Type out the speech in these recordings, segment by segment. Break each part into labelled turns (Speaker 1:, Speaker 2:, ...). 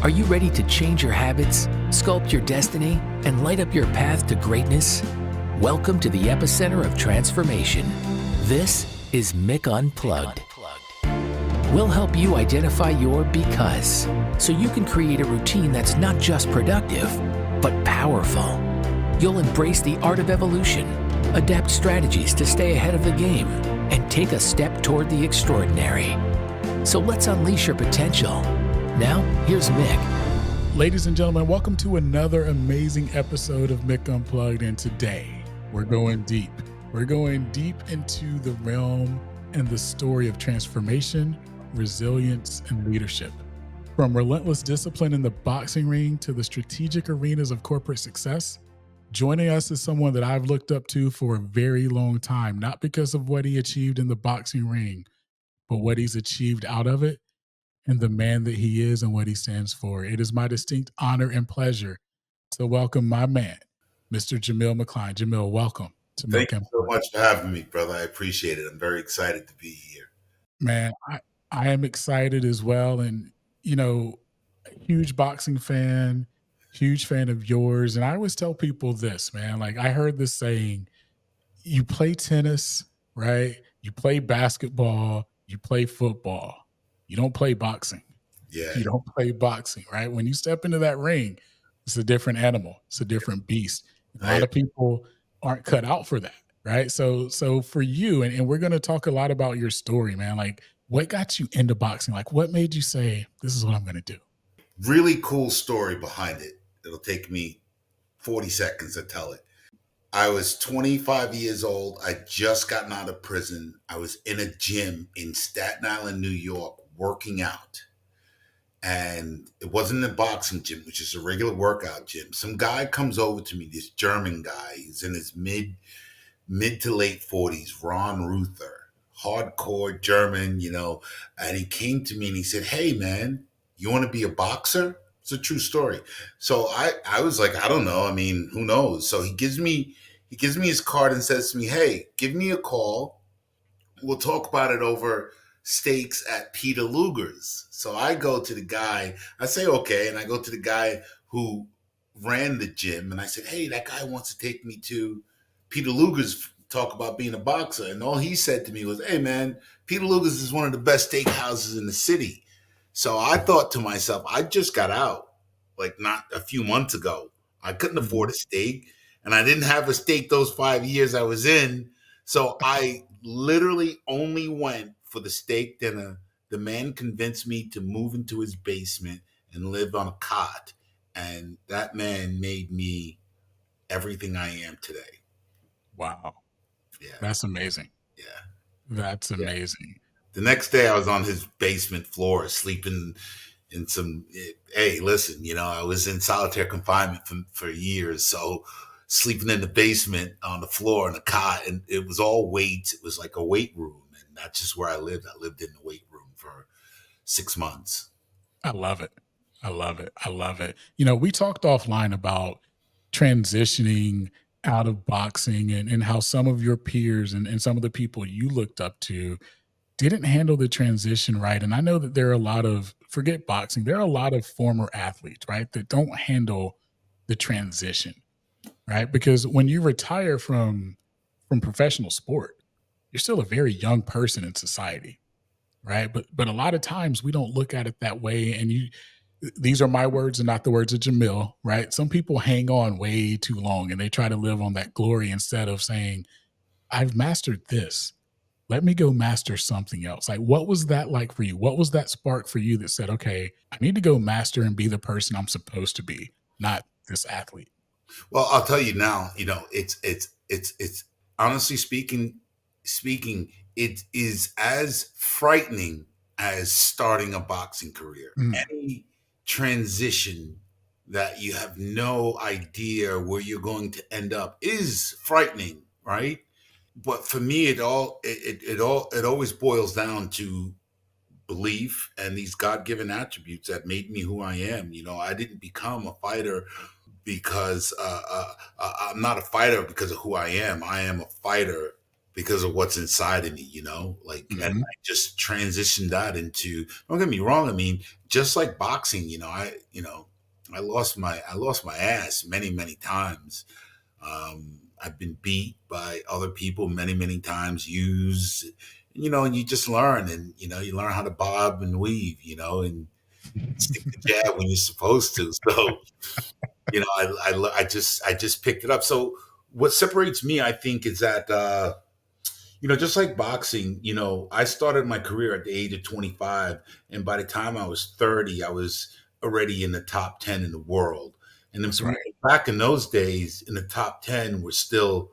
Speaker 1: Are you ready to change your habits, sculpt your destiny, and light up your path to greatness? Welcome to the epicenter of transformation. This is Mick Unplugged. We'll help you identify your because, so you can create a routine that's not just productive, but powerful. You'll embrace the art of evolution, adapt strategies to stay ahead of the game, and take a step toward the extraordinary. So let's unleash your potential. Now, here's Mick.
Speaker 2: Ladies and gentlemen, welcome to another amazing episode of Mick Unplugged, and today we're going deep. We're going deep into the realm and the story of transformation, resilience, and leadership. From relentless discipline in the boxing ring to the strategic arenas of corporate success, joining us is someone that I've looked up to for a very long time, not because of what he achieved in the boxing ring, but what he's achieved out of it and the man that he is and what he stands for. It is my distinct honor and pleasure to welcome my man, Mr. Jameel McCline. Jameel, welcome to
Speaker 3: Thank
Speaker 2: Mick
Speaker 3: you so
Speaker 2: Unplugged.
Speaker 3: much for having me, brother. I appreciate it. I'm very excited to be here.
Speaker 2: Man, I am excited as well. And, you know, huge boxing fan, huge fan of yours. And I always tell people this, man, like I heard this saying, you play tennis, right? You play basketball, you play football. You don't play boxing.
Speaker 3: Yeah.
Speaker 2: You don't play boxing, right? When you step into that ring, it's a different animal. It's a different beast. A lot of people aren't cut out for that, right? So for you, and we're going to talk a lot about your story, man. Like, what got you into boxing? Like, what made you say, this is what I'm going to do?
Speaker 3: Really cool story behind it. It'll take me 40 seconds to tell it. I was 25 years old. I just gotten out of prison. I was in a gym in Staten Island, New York, working out. And it wasn't a boxing gym, which is a regular workout gym. Some guy comes over to me, this German guy. He's in his mid to late 40s, Ron Ruther, hardcore German, and he came to me and he said, "Hey, man, you want to be a boxer?" It's a true story. So I was like, I don't know. I mean, who knows? So he gives me his card and says to me, "Hey, give me a call. We'll talk about it over steaks at Peter Luger's." So I go to the guy, I say, okay. And I go to the guy who ran the gym and I said, "Hey, that guy wants to take me to Peter Luger's, talk about being a boxer." And all he said to me was, "Hey, man, Peter Luger's is one of the best steakhouses in the city." So I thought to myself, I just got out, like not a few months ago. I couldn't afford a steak, and I didn't have a steak those 5 years I was in. So I literally only went for the steak dinner. The man convinced me to move into his basement and live on a cot. And that man made me everything I am today.
Speaker 2: Wow.
Speaker 3: Yeah.
Speaker 2: That's amazing.
Speaker 3: Yeah.
Speaker 2: That's amazing.
Speaker 3: The next day I was on his basement floor sleeping in some, hey, listen, I was in solitary confinement for years. So sleeping in the basement on the floor in a cot, and it was all weights. It was like a weight room. And that's just where I lived. I lived in the weight room for 6 months.
Speaker 2: I love it. I love it. I love it. We talked offline about transitioning out of boxing and how some of your peers and some of the people you looked up to didn't handle the transition right. And I know that there are a lot of, forget boxing, there are a lot of former athletes, right, that don't handle the transition, right? Because when you retire from professional sport, you're still a very young person in society, right? But a lot of times we don't look at it that way. And these are my words and not the words of Jameel, right? Some people hang on way too long and they try to live on that glory instead of saying, I've mastered this. Let me go master something else. Like, what was that like for you? What was that spark for you that said, okay, I need to go master and be the person I'm supposed to be, not this athlete?
Speaker 3: Well, I'll tell you now, it's honestly speaking, it is as frightening as starting a boxing career. Any transition that you have no idea where you're going to end up is frightening, right? But for me, it always boils down to belief and these God-given attributes that made me who I am. I didn't become a fighter because I'm not a fighter because of who I am. I am a fighter because of what's inside of me, and
Speaker 2: Mhm.
Speaker 3: I just transitioned that into, don't get me wrong. I mean, just like boxing, I lost my ass many, many times. I've been beat by other people many, many times, used, and you just learn, and, you learn how to bob and weave, and stick the jab when you're supposed to. So, I just picked it up. So what separates me, I think, is that, just like boxing, I started my career at the age of 25. And by the time I was 30, I was already in the top 10 in the world. And then
Speaker 2: That's
Speaker 3: for me,
Speaker 2: right.
Speaker 3: back in those days, in the top 10 were still,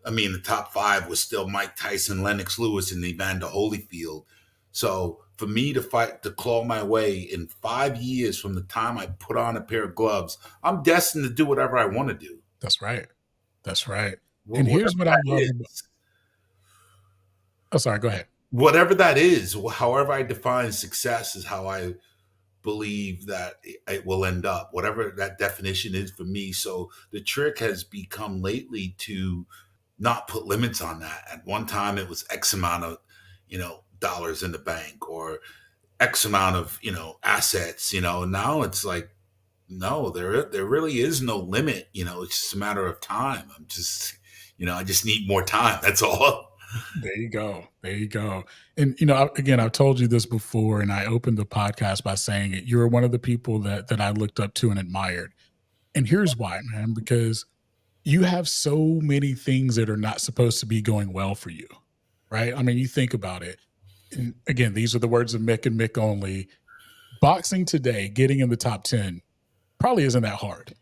Speaker 3: the top five was still Mike Tyson, Lennox Lewis, and Evander Holyfield. So for me to fight, to claw my way in 5 years from the time I put on a pair of gloves, I'm destined to do whatever I want to do.
Speaker 2: That's right. That's right. And here's
Speaker 3: Whatever
Speaker 2: what I
Speaker 3: that
Speaker 2: love about,
Speaker 3: is.
Speaker 2: oh, sorry, go ahead.
Speaker 3: Whatever that is, however I define success is how I believe that it will end up, whatever that definition is for me. So the trick has become lately to not put limits on that. At one time, it was X amount of, dollars in the bank, or X amount of, assets. Now it's like, no, there really is no limit. It's just a matter of time. I just need more time. That's all.
Speaker 2: There you go. There you go. And again, I've told you this before, and I opened the podcast by saying it. You're one of the people that I looked up to and admired. And here's why, man, because you have so many things that are not supposed to be going well for you, right? I mean, you think about it. And again, these are the words of Mick and Mick only. Boxing today, getting in the top 10 probably isn't that hard.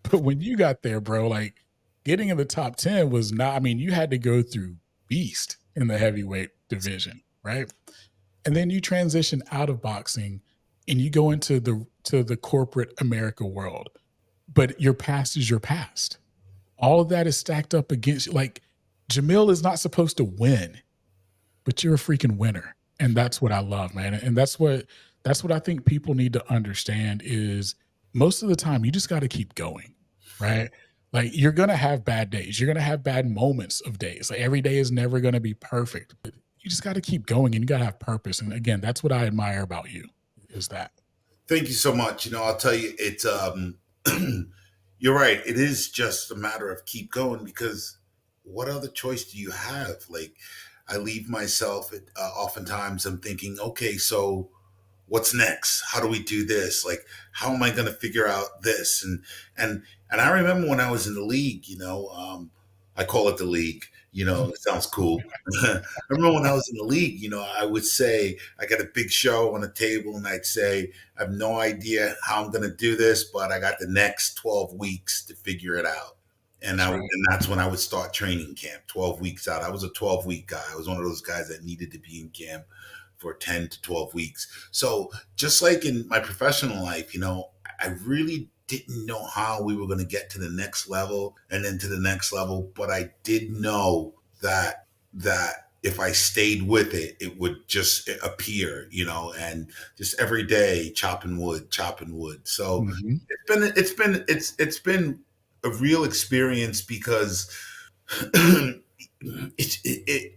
Speaker 2: But when you got there, bro, like getting in the top 10 was not, I mean, you had to go through beast in the heavyweight division, right? And then you transition out of boxing and you go into the corporate America world. But your past is your past. All of that is stacked up against you. Like Jameel is not supposed to win, but you're a freaking winner. And that's what I love, man. And that's what I think people need to understand is most of the time you just got to keep going, right? Like you're going to have bad days. You're going to have bad moments of days. Like every day is never going to be perfect. But you just got to keep going and you got to have purpose. And again, that's what I admire about you is that.
Speaker 3: Thank you so much. I'll tell you, it's you're right. It is just a matter of keep going, because what other choice do you have? Like, I leave myself. Oftentimes, I'm thinking, okay, so what's next? How do we do this? Like, how am I going to figure out this? And I remember when I was in the league. I call it the league. It sounds cool. I remember when I was in the league. I would say I got a big show on the table, and I'd say I have no idea how I'm going to do this, but I got the next 12 weeks to figure it out.
Speaker 2: That's right.
Speaker 3: And that's when I would start training camp. 12 weeks out. I was a 12-week guy. I was one of those guys that needed to be in camp for 10 to 12 weeks. So just like in my professional life, I really didn't know how we were going to get to the next level and then to the next level, but I did know that if I stayed with it, it would just appear, and just every day chopping wood, chopping wood. So
Speaker 2: Mhm.
Speaker 3: it's been a real experience, because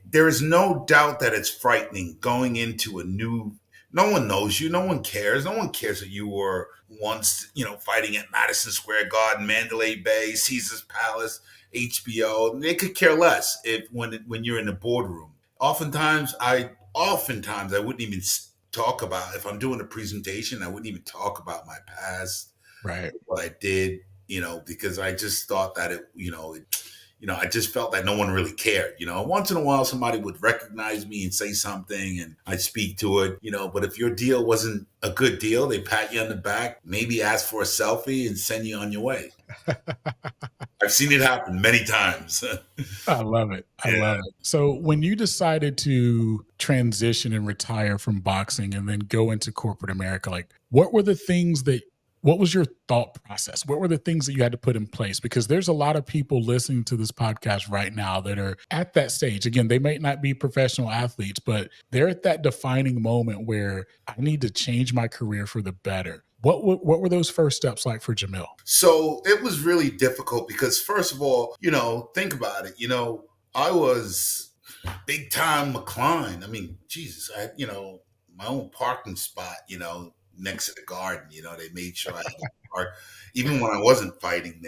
Speaker 3: there is no doubt that it's frightening going into a new. No one knows you. No one cares. No one cares that you were once, fighting at Madison Square Garden, Mandalay Bay, Caesar's Palace, HBO. They could care less when you're in the boardroom. Oftentimes I wouldn't even talk about, if I'm doing a presentation. I wouldn't even talk about my past,
Speaker 2: Right.
Speaker 3: what I did, because I just thought that I just felt that no one really cared. Once in a while, somebody would recognize me and say something, and I'd speak to it. But if your deal wasn't a good deal, they pat you on the back, maybe ask for a selfie, and send you on your way. I've seen it happen many times.
Speaker 2: I love it. I
Speaker 3: Yeah.
Speaker 2: love it. So when you decided to transition and retire from boxing and then go into corporate America, like what was your thought process? What were the things that you had to put in place? Because there's a lot of people listening to this podcast right now that are at that stage. Again, they might not be professional athletes, but they're at that defining moment where I need to change my career for the better. What were those first steps like for Jameel?
Speaker 3: So it was really difficult because, first of all, think about it. I was big time McCline. I mean, Jesus, I had, my own parking spot, next to the garden. They made sure I had a park. Even when I wasn't fighting,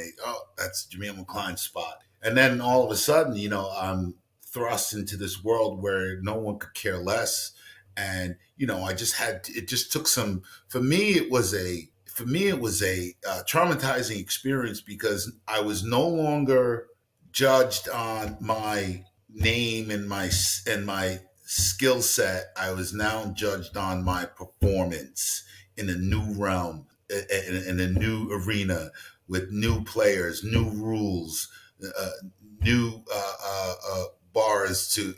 Speaker 3: that's Jameel McCline's spot. And then all of a sudden, I'm thrust into this world where no one could care less. And, I just it just took some, for me, it was a traumatizing experience because I was no longer judged on my name and my skill set. I was now judged on my performance in a new realm, in a new arena with new players, new rules, uh, new bars to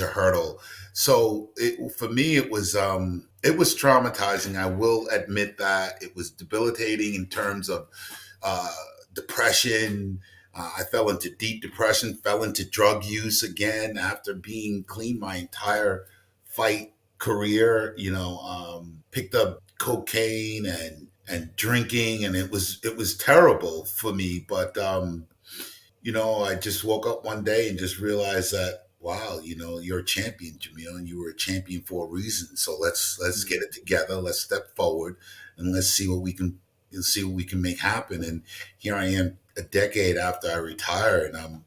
Speaker 3: hurdle. So for me, it was traumatizing. I will admit that it was debilitating in terms of uh, depression. I fell into deep depression, fell into drug use again after being clean my entire fight career. Picked up cocaine and drinking, and it was terrible for me. But I just woke up one day and just realized that, wow, you're a champion, Jamil, and you were a champion for a reason. So let's get it together. Let's step forward and let's see what we can make happen. And here I am a decade after I retire, and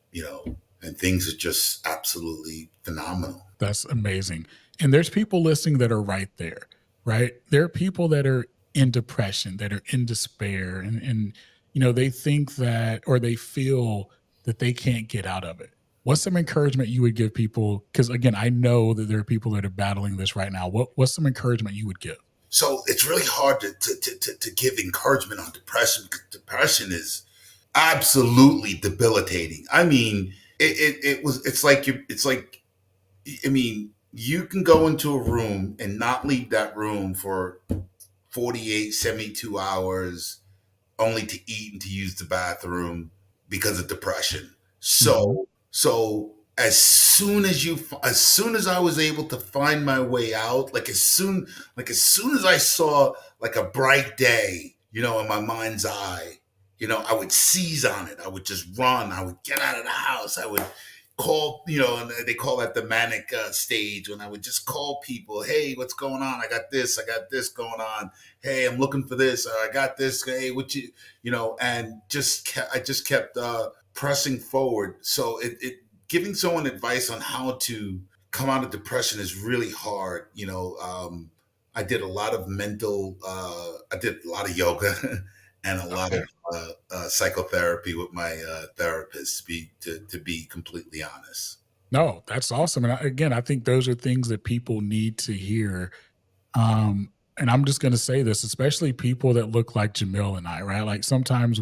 Speaker 3: and things are just absolutely phenomenal.
Speaker 2: That's amazing. And there's people listening that are right there, right? There are people that are in depression, that are in despair, and they think that, or they feel that they can't get out of it. What's some encouragement you would give people? Because again, I know that there are people that are battling this right now. What's some encouragement you would give?
Speaker 3: So it's really hard to give encouragement on depression because depression is absolutely debilitating. I mean, it's like, I mean, you can go into a room and not leave that room for 48, 72 hours only to eat and to use the bathroom because of depression.
Speaker 2: Hmm.
Speaker 3: So as soon as I was able to find my way out, like as soon as I saw like a bright day, in my mind's eye, I would seize on it. I would just run. I would get out of the house. I would call, and they call that the manic stage, when I would just call people. Hey, what's going on? I got this. I got this going on. Hey, I'm looking for this. I got this. Hey, and I just kept pressing forward. So it giving someone advice on how to come out of depression is really hard. I did a lot of I did a lot of yoga and a lot
Speaker 2: Okay.
Speaker 3: of psychotherapy with my therapist, to be completely honest.
Speaker 2: No, that's awesome. And again, I think those are things that people need to hear. And I'm just going to say this, especially people that look like Jamil and I, right? Like sometimes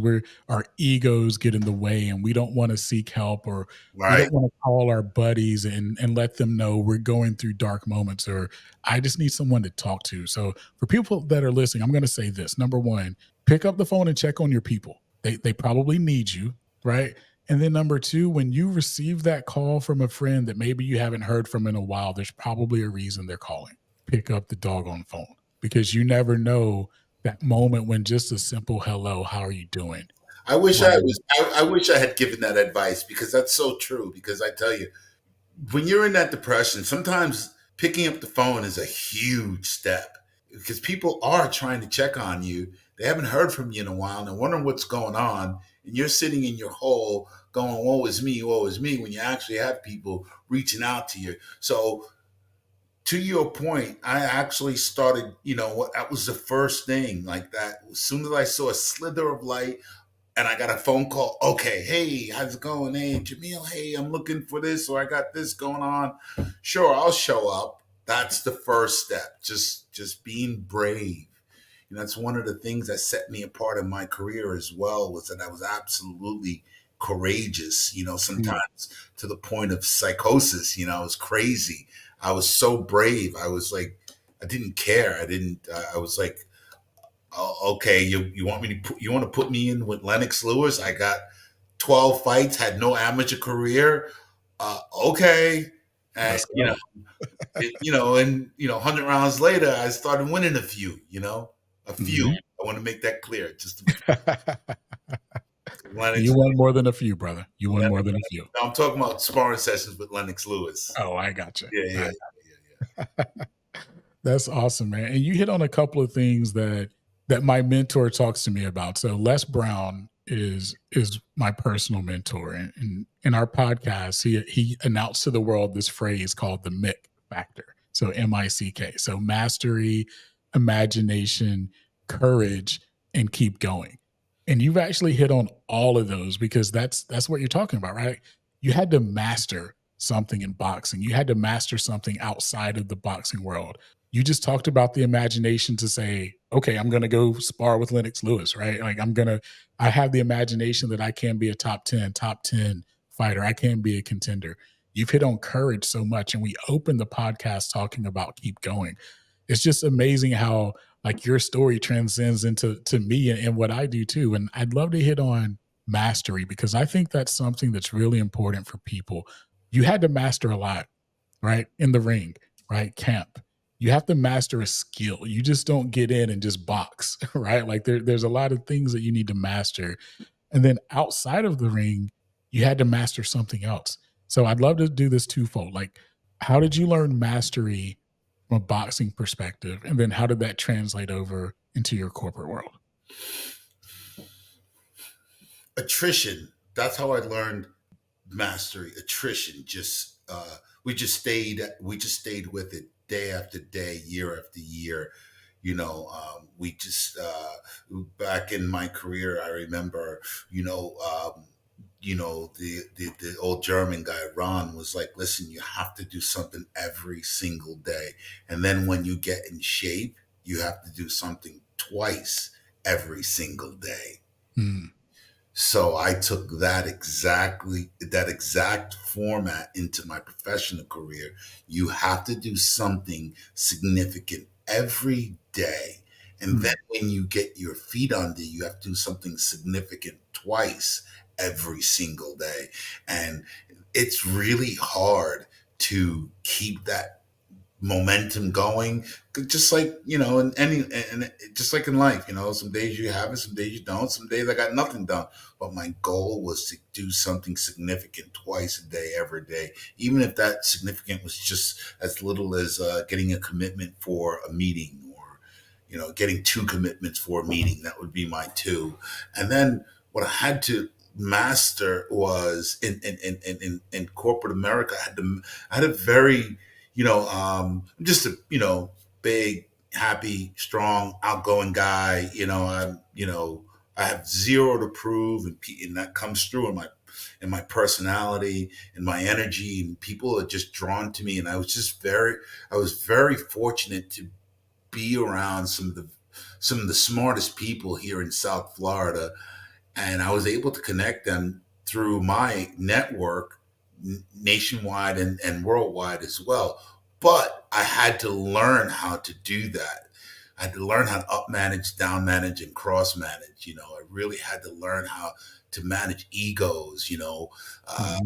Speaker 2: our egos get in the way and we don't want to seek help, or we
Speaker 3: Right.
Speaker 2: don't want to call our buddies and let them know we're going through dark moments, or I just need someone to talk to. So for people that are listening, I'm going to say this. Number one, pick up the phone and check on your people. They probably need you, right? And then number two, when you receive that call from a friend that maybe you haven't heard from in a while, there's probably a reason they're calling. Pick up the doggone phone, because you never know that moment when just a simple hello, how are you doing?
Speaker 3: I wish I
Speaker 2: Right.
Speaker 3: was. I wish I had given that advice, because that's so true. Because I tell you, when you're in that depression, sometimes picking up the phone is a huge step, because people are trying to check on you. They haven't heard from you in a while, and they're wondering what's going on. And you're sitting in your hole going, woe is me, when you actually have people reaching out to you. So, to your point, I actually started, that was the first thing like that. As soon as I saw a slither of light, and I got a phone call. Okay, hey, how's it going? Hey, Jamil, hey, I'm looking for this, or I got this going on. Sure, I'll show up. That's the first step. Just being brave. That's one of the things that set me apart in my career as well, was that I was absolutely courageous.
Speaker 2: Mm.
Speaker 3: Sometimes to the point of psychosis. I was crazy. I was so brave. I was like, I didn't care. I didn't. I was like, oh, okay, you want me to you want to put me in with Lennox Lewis? I got 12 fights, had no amateur career. Okay, and
Speaker 2: Let's go.
Speaker 3: 100 rounds later, I started winning a few. A few.
Speaker 2: Mhm.
Speaker 3: I want to make that clear. Just Lennox.
Speaker 2: You won more than a few, brother. You won more
Speaker 3: Lennox,
Speaker 2: than a few.
Speaker 3: I'm talking about sparring sessions with Lennox Lewis.
Speaker 2: Oh, I got you.
Speaker 3: Yeah, yeah,
Speaker 2: I
Speaker 3: yeah,
Speaker 2: That's awesome, man. And you hit on a couple of things that my mentor talks to me about. So Les Brown is my personal mentor. And in our podcast, he announced to the world this phrase called the Mick factor. So MICK. So mastery, imagination, courage, and keep going. And you've actually hit on all of those because that's what you're talking about, right? You had to master something in boxing. You had to master something outside of the boxing world. You just talked about the imagination to say, okay, I'm going to go spar with Lennox Lewis, right? Like I have the imagination that I can be a top 10 fighter. I can be a contender. You've hit on courage so much. And we opened the podcast talking about keep going. It's just amazing how like your story transcends into me and what I do too. And I'd love to hit on mastery because I think that's something that's really important for people. You had to master a lot, right? In the ring, right? Camp. You have to master a skill. You just don't get in and just box, right? Like there's a lot of things that you need to master. And then outside of the ring, you had to master something else. So I'd love to do this twofold. Like, how did you learn mastery from a boxing perspective? And then how did that translate over into your corporate world?
Speaker 3: Attrition. That's how I learned mastery. Attrition. We just stayed with it day after day, year after year. We just back in my career, I remember, the old German guy, Ron, was like, listen, you have to do something every single day. And then when you get in shape, you have to do something twice every single day.
Speaker 2: Mm.
Speaker 3: So I took that exact format into my professional career. You have to do something significant every day. And then when you get your feet under, you have to do something significant twice every single day. And it's really hard to keep that momentum going, just like just like in life, some days you have it, some days you don't, some days I got nothing done. But my goal was to do something significant twice a day, every day, even if that significant was just as little as getting a commitment for a meeting, or getting 2 commitments for a meeting. That would be my 2. And then what I had to master was in corporate America, I had a very I'm just a, big, happy, strong, outgoing guy. I have zero to prove, and that comes through in my personality and my energy, and people are just drawn to me. And I was very fortunate to be around some of the smartest people here in South Florida, and I was able to connect them through my network nationwide and worldwide as well. But I had to learn how to do that. I had to learn how to up manage, down manage, and cross manage. I really had to learn how to manage egos. I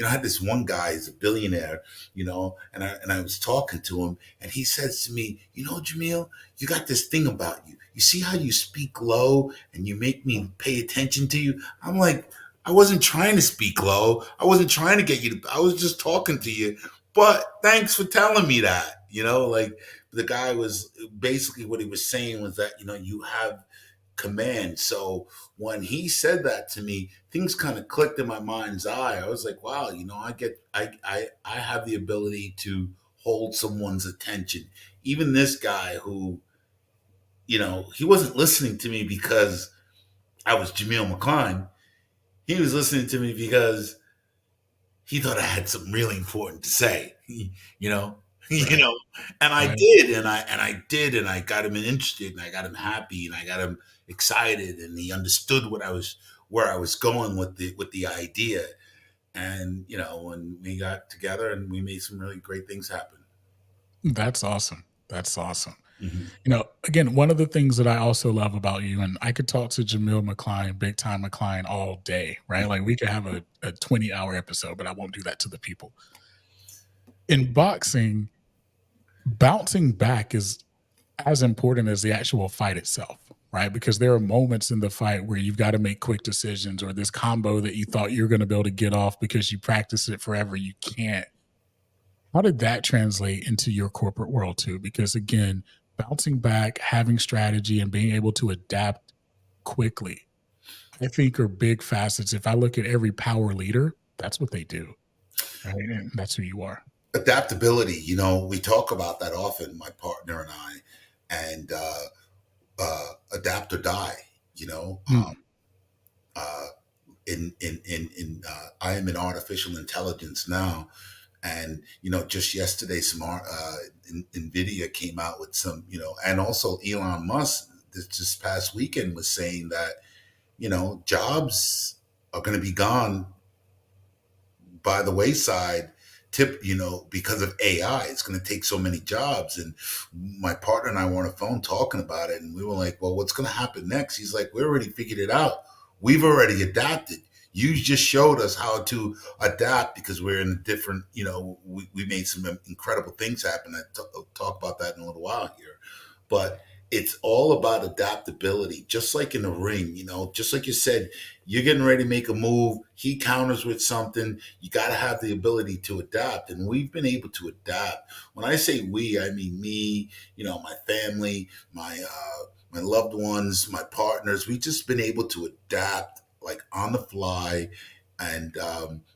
Speaker 3: had this one guy, he's a billionaire, and I was talking to him, and he says to me, Jameel, you got this thing about you. You see how you speak low and you make me pay attention to you? I'm like, I wasn't trying to speak low. I wasn't trying to get you I was just talking to you. But thanks for telling me that. Like the guy was basically, what he was saying was that, you have command. So when he said that to me, things kind of clicked in my mind's eye. I was like, wow, I have the ability to hold someone's attention. Even this guy who, he wasn't listening to me because I was Jameel McCline. He was listening to me because he thought I had something really important to say,
Speaker 2: Right.
Speaker 3: and I
Speaker 2: Right.
Speaker 3: did, and I got him interested, and I got him happy, and I got him excited, and he understood where I was going with the idea. And, when we got together and we made some really great things happen.
Speaker 2: That's awesome. That's awesome.
Speaker 3: Mhm.
Speaker 2: Again, one of the things that I also love about you, and I could talk to Jameel McCline, big time McCline, all day, right? Like we could have a 20-hour episode, but I won't do that to the people. In boxing, bouncing back is as important as the actual fight itself, right? Because there are moments in the fight where you've got to make quick decisions, or this combo that you thought you're going to be able to get off because you practice it forever, you can't. How did that translate into your corporate world too? Because again, bouncing back, having strategy, and being able to adapt quickly, I think are big facets. If I look at every power leader, that's what they do, right? And that's who you are.
Speaker 3: Adaptability, we talk about that often, my partner and I, and adapt or die. You know,
Speaker 2: Mm,
Speaker 3: uh, I am in artificial intelligence now, and just yesterday, Nvidia came out with some, and also Elon Musk this past weekend was saying that jobs are going to be gone by the wayside because of AI. It's going to take so many jobs. And my partner and I were on the phone talking about it, and we were like, well, what's going to happen next? He's like, we already figured it out. We've already adapted. You just showed us how to adapt because we're in a different, we made some incredible things happen. I'll talk about that in a little while here. But it's all about adaptability, just like in the ring, just like you said, you're getting ready to make a move. He counters with something. You got to have the ability to adapt. And we've been able to adapt. When I say we, I mean me, my family, my loved ones, my partners. We've just been able to adapt like on the fly and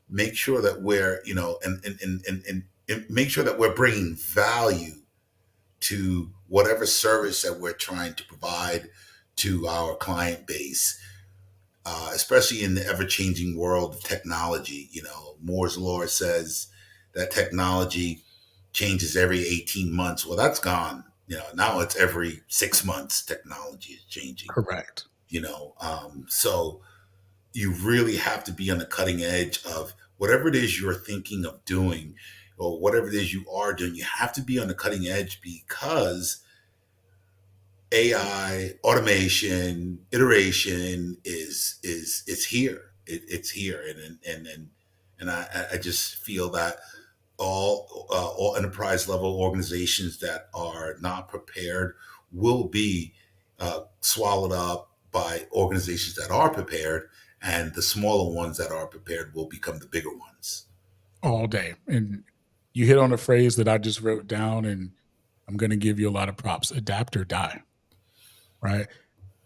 Speaker 3: make sure that we're, and make sure that we're bringing value to whatever service that we're trying to provide to our client base, especially in the ever-changing world of technology. Moore's law says that technology changes every 18 months. Well, that's gone. Now it's every 6 months technology is changing.
Speaker 2: correct.
Speaker 3: So you really have to be on the cutting edge of whatever it is you're thinking of doing or whatever it is you are doing. You have to be on the cutting edge because AI, automation, iteration is here. It's here, and I just feel that all enterprise level organizations that are not prepared will be swallowed up by organizations that are prepared, and the smaller ones that are prepared will become the bigger ones.
Speaker 2: All day. And you hit on a phrase that I just wrote down, and I'm going to give you a lot of props: adapt or die, right?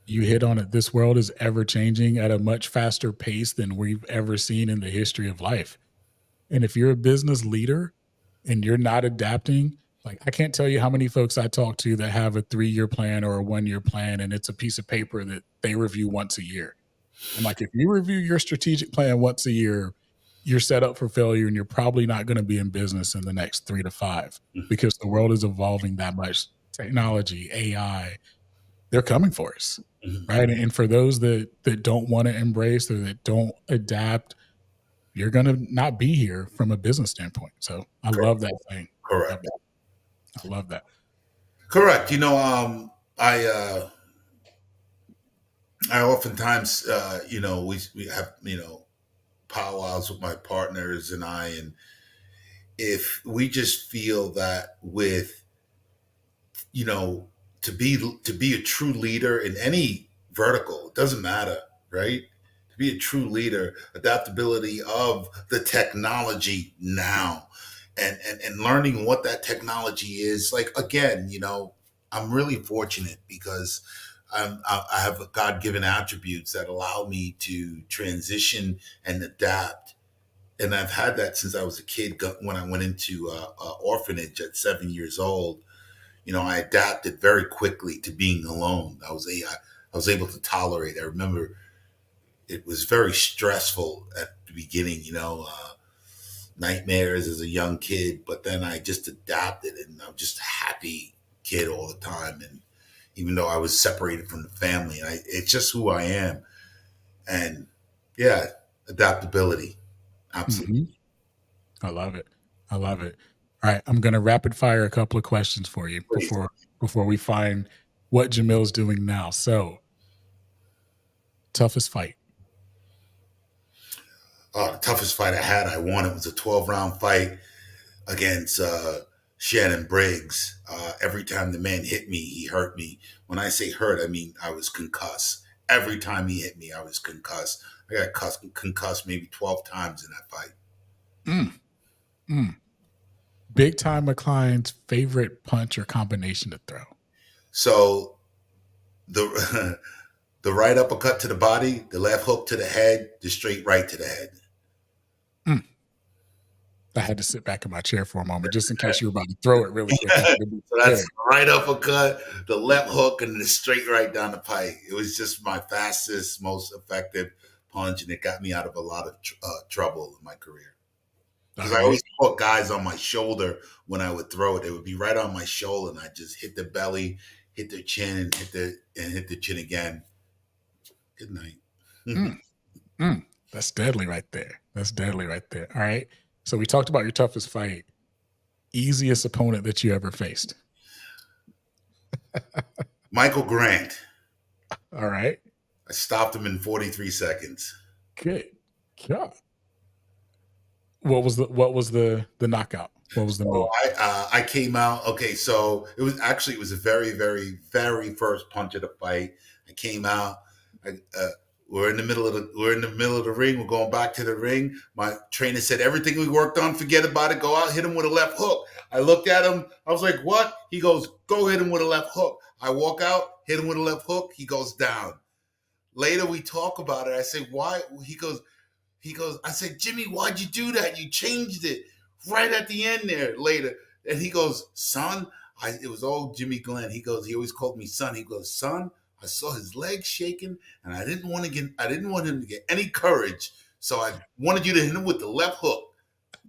Speaker 2: You hit on it. This world is ever changing at a much faster pace than we've ever seen in the history of life. And if you're a business leader and you're not adapting, like I can't tell you how many folks I talk to that have a 3-year plan or a 1-year plan, and it's a piece of paper that they review once a year. I'm like, if you review your strategic plan once a year, you're set up for failure, and you're probably not going to be in business in the next 3 to 5 because the world is evolving that much. Technology, AI, they're coming for us, right? And for those that don't want to embrace or that don't adapt, you're going to not be here from a business standpoint. So I love that thing.
Speaker 3: Correct.
Speaker 2: I love that.
Speaker 3: Correct. I oftentimes, we have, powwows with my partners and and if we just feel that with, to be a true leader in any vertical, it doesn't matter, right? To be a true leader, adaptability of the technology now and learning what that technology is. Like, again, I'm really fortunate because I have God-given attributes that allow me to transition and adapt. And I've had that since I was a kid. When I went into orphanage at 7 years old, I adapted very quickly to being alone. I was able to tolerate. I remember it was very stressful at the beginning, nightmares as a young kid, but then I just adapted and I'm just a happy kid all the time. And even though I was separated from the family, it's just who I am. And yeah, adaptability. Absolutely.
Speaker 2: I love it. I love it. All right, I'm going to rapid fire a couple of questions for you
Speaker 3: Please.
Speaker 2: before we find what Jameel's doing now. So, toughest fight.
Speaker 3: The toughest fight I had, I won. It was a 12-round fight against Shannon Briggs. Every time the man hit me, he hurt me. When I say hurt, I mean I was concussed. Every time he hit me, I was concussed. I got concussed maybe 12 times in that fight.
Speaker 2: Mm, mm. Big Time McCline's favorite punch or combination to throw.
Speaker 3: So the the right uppercut to the body, the left hook to the head, the straight right to the head.
Speaker 2: Mm. I had to sit back in my chair for a moment just in case you were about to throw it really quick.
Speaker 3: So that's the right uppercut, the left hook, and the straight right down the pike. It was just my fastest, most effective punch, and it got me out of a lot of trouble in my career. Because I always put guys on my shoulder when I would throw it. They would be right on my shoulder, and I just hit the belly, hit their chin, and hit the chin again. Good night.
Speaker 2: That's deadly right there. That's deadly right there. All right. So we talked about your toughest fight. Easiest opponent that you ever faced?
Speaker 3: Michael Grant.
Speaker 2: All right.
Speaker 3: I stopped him in 43 seconds.
Speaker 2: Good God. What was the knockout? What was the move?
Speaker 3: I came out. Okay, so it was a very, very, very first punch of the fight. I came out. We're in the middle of the ring. We're going back to the ring. My trainer said, everything we worked on, forget about it. Go out, hit him with a left hook. I looked at him. I was like, what? He goes, go hit him with a left hook. I walk out, hit him with a left hook. He goes down. Later, we talk about it. I say, why? He goes, I said, Jimmy, why'd you do that? You changed it right at the end there later. And he goes, son, it was old Jimmy Glenn. He always called me son. He goes, son, I saw his legs shaking, and I didn't want him to get any courage. So I wanted you to hit him with the left hook.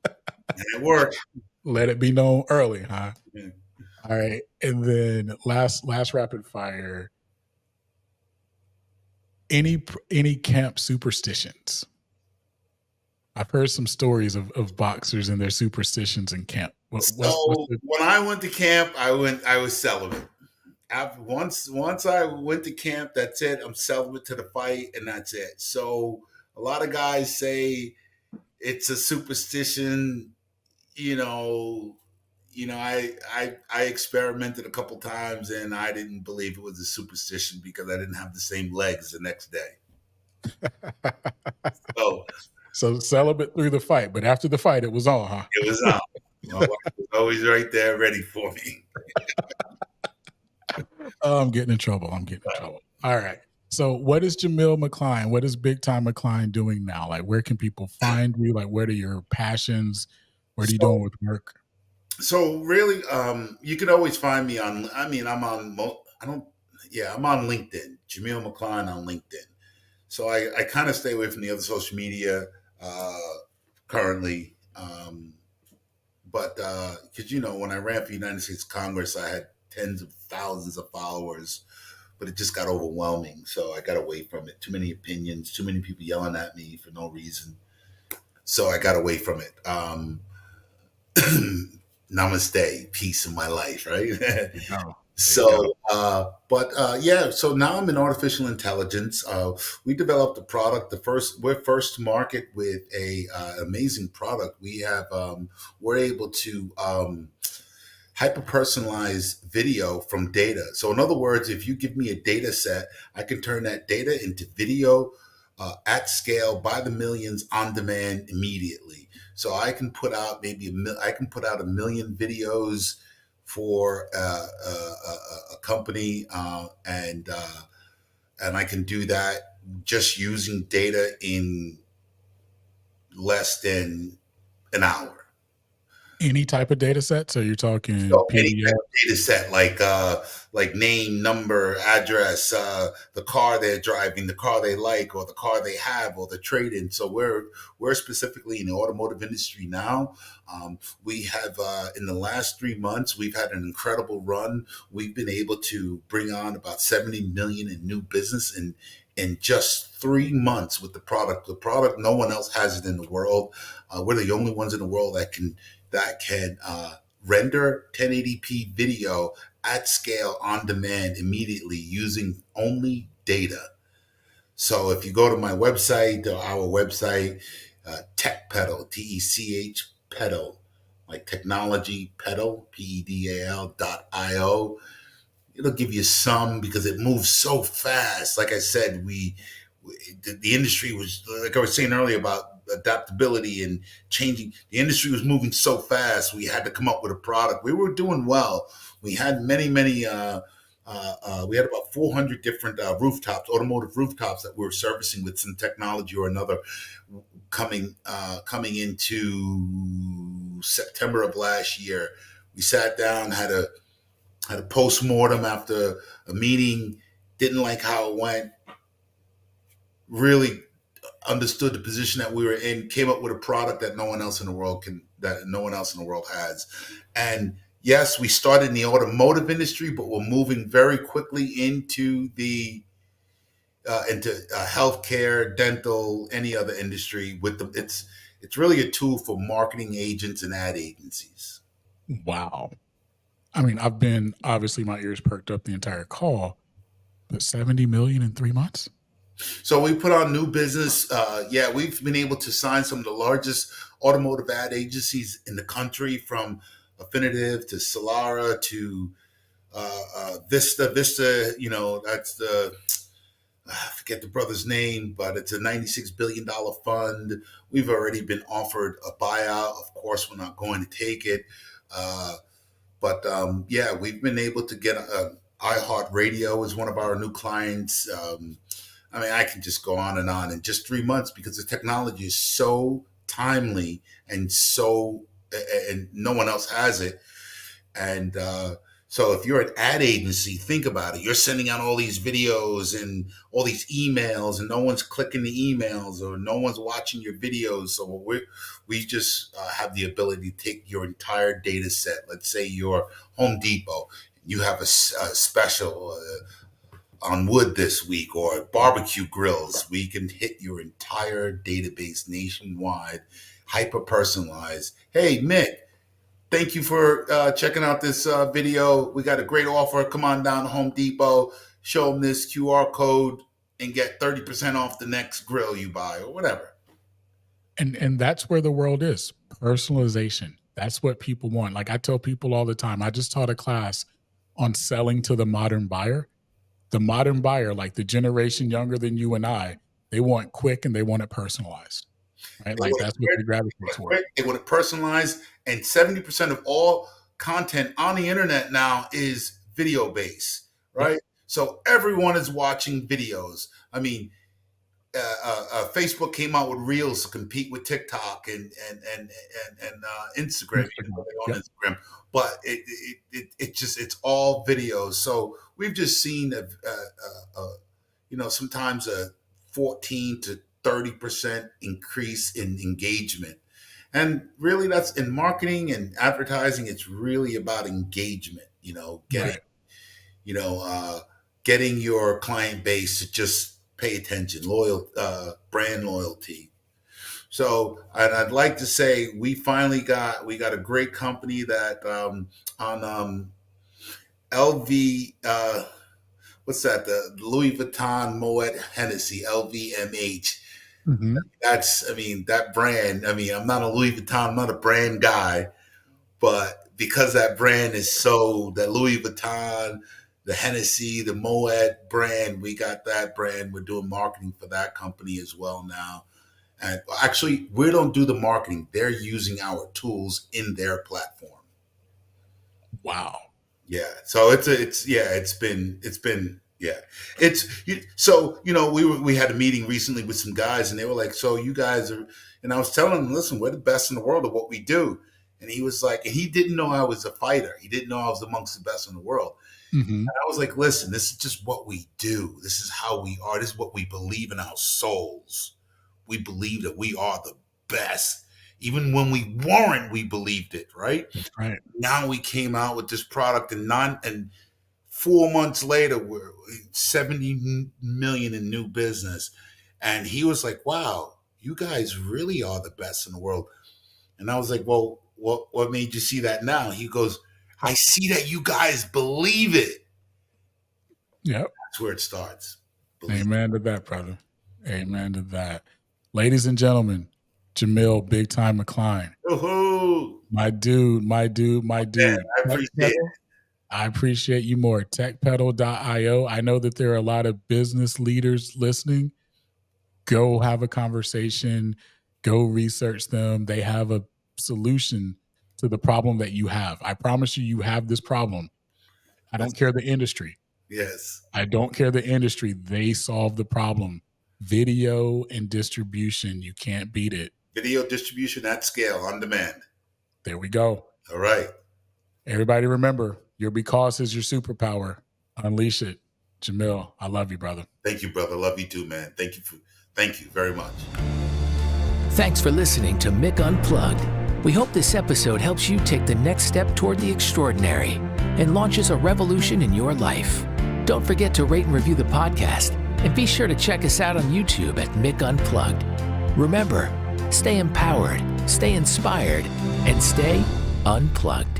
Speaker 3: And it worked.
Speaker 2: Let it be known early, huh? Yeah. All right. And then last rapid fire. Any camp superstitions? I've heard some stories of boxers and their superstitions in camp.
Speaker 3: When I went to camp, I was celibate. Once I went to camp, that's it. I'm celibate to the fight, and that's it. So a lot of guys say it's a superstition. I experimented a couple times, and I didn't believe it was a superstition because I didn't have the same legs the next day.
Speaker 2: So celibate through the fight, but after the fight, it was on, huh?
Speaker 3: It was on. My wife was always right there, ready for me.
Speaker 2: I'm getting in trouble. All right. So what is Jameel McCline? What is Big Time McCline doing now? Like, where can people find you? Like, what are your passions? What are you doing with work?
Speaker 3: So really, you can always find me I'm on LinkedIn, Jameel McCline on LinkedIn. So I kind of stay away from the other social media currently. But because, when I ran for United States Congress, I had tens of thousands of followers, but it just got overwhelming. So I got away from it. Too many opinions, too many people yelling at me for no reason. So I got away from it. Namaste, peace in my life, right? So now I'm in artificial intelligence. We developed a product. We're first to market with a amazing product. We're able to hyper-personalize video from data. So in other words, if you give me a data set, I can turn that data into video at scale by the millions on demand immediately. So I can put out a million videos for a company, and I can do that just using data in less than an hour.
Speaker 2: Any type of data set? So you're talking
Speaker 3: any type of data set, like name, number, address, the car they're driving, the car they like, or the car they have, or the trade-in. So we're specifically in the automotive industry now. We have in the last 3 months, we've had an incredible run. We've been able to bring on about 70 million in new business in just 3 months with the product. The product, no one else has it in the world. We're the only ones in the world that can render 1080p video at scale on demand immediately using only data. So if you go to my website, or our website, Tech Pedal, TECH Pedal, like technology pedal, PEDAL.io. It'll give you some because it moves so fast. Like I said, the industry was, like I was saying earlier about adaptability and changing. The industry was moving so fast. We had to come up with a product. We were doing well. We had many. We had about 400 different rooftops, automotive rooftops that we were servicing with some technology or another. Coming into September of last year, we sat down, had a post-mortem after a meeting, didn't like how it went, really understood the position that we were in, came up with a product that no one else in the world has. And yes, we started in the automotive industry, but we're moving very quickly into the healthcare, dental, any other industry. It's really a tool for marketing agents and ad agencies.
Speaker 2: Wow. I mean, I've been, obviously my ears perked up the entire call, but 70 million in 3 months?
Speaker 3: So we put on new business. We've been able to sign some of the largest automotive ad agencies in the country, from Affinitive to Solara to Vista. Vista, that's I forget the brother's name, but it's a $96 billion fund. We've already been offered a buyout. Of course, we're not going to take it. We've been able to get iHeartRadio is one of our new clients. I can just go on in just 3 months, because the technology is so timely and no one else has it. And so if you're an ad agency, think about it. You're sending out all these videos and all these emails, and no one's clicking the emails or no one's watching your videos. So we just have the ability to take your entire data set. Let's say you're Home Depot. You have a special on wood this week, or barbecue grills. We can hit your entire database nationwide, hyper personalized. Hey, Mick, thank you for checking out this video. We got a great offer. Come on down to Home Depot, show them this QR code, and get 30% off the next grill you buy, or whatever.
Speaker 2: And that's where the world is. Personalization. That's what people want. Like I tell people all the time, I just taught a class on selling to the modern buyer. The modern buyer, like the generation younger than you and I, they want quick and they want it personalized. Right? Like that's what they gravitate toward.
Speaker 3: They want it personalized, and 70% of all content on the internet now is video based, right? Yep. So everyone is watching videos. I mean, Facebook came out with Reels to compete with TikTok and Instagram. On Instagram, but it's all videos. So we've just seen sometimes a 14 to 30% increase in engagement. And really, that's in marketing and advertising. It's really about engagement, getting your client base to just pay attention, brand loyalty. So, and I'd like to say we got a great company that on LV, what's that? The Louis Vuitton Moet Hennessy, LVMH. Mm-hmm. That brand. I'm not a Louis Vuitton, I'm not a brand guy, but because that brand is that Louis Vuitton, the Hennessy, the Moet brand, we got that brand. We're doing marketing for that company as well now. And actually, we don't do the marketing. They're using our tools in their platform.
Speaker 2: Wow.
Speaker 3: Yeah. So we had a meeting recently with some guys, and they were like, so you guys are, and I was telling them, listen, we're the best in the world at what we do. And he was like, and he didn't know I was a fighter. He didn't know I was amongst the best in the world. Mm-hmm. And I was like, listen, this is just what we do. This is how we are. This is what we believe in our souls. We believe that we are the best. Even when we weren't, we believed it, right?
Speaker 2: That's right.
Speaker 3: Now we came out with this product, and 4 months later, we're 70 million in new business. And he was like, wow, you guys really are the best in the world. And I was like, well, what made you see that now? He goes, I see that you guys believe it.
Speaker 2: Yep.
Speaker 3: That's where it starts.
Speaker 2: Amen to that, brother. Amen to that. Ladies and gentlemen, Jameel, big time McCline.
Speaker 3: Woohoo!
Speaker 2: My dude.
Speaker 3: Man, I appreciate it.
Speaker 2: I appreciate you more. Techpedal.io. I know that there are a lot of business leaders listening. Go have a conversation. Go research them. They have a solution to the problem that you have. I promise you, you have this problem. I don't care the industry.
Speaker 3: Yes.
Speaker 2: I don't care the industry. They solve the problem. Video and distribution. You can't beat it.
Speaker 3: Video distribution at scale, on demand.
Speaker 2: There we go.
Speaker 3: All right.
Speaker 2: Everybody remember, your because is your superpower. Unleash it. Jameel, I love you, brother.
Speaker 3: Thank you, brother. Love you too, man. Thank you very much.
Speaker 1: Thanks for listening to Mick Unplugged. We hope this episode helps you take the next step toward the extraordinary and launches a revolution in your life. Don't forget to rate and review the podcast, and be sure to check us out on YouTube at Mick Unplugged. Remember, stay empowered, stay inspired, and stay unplugged.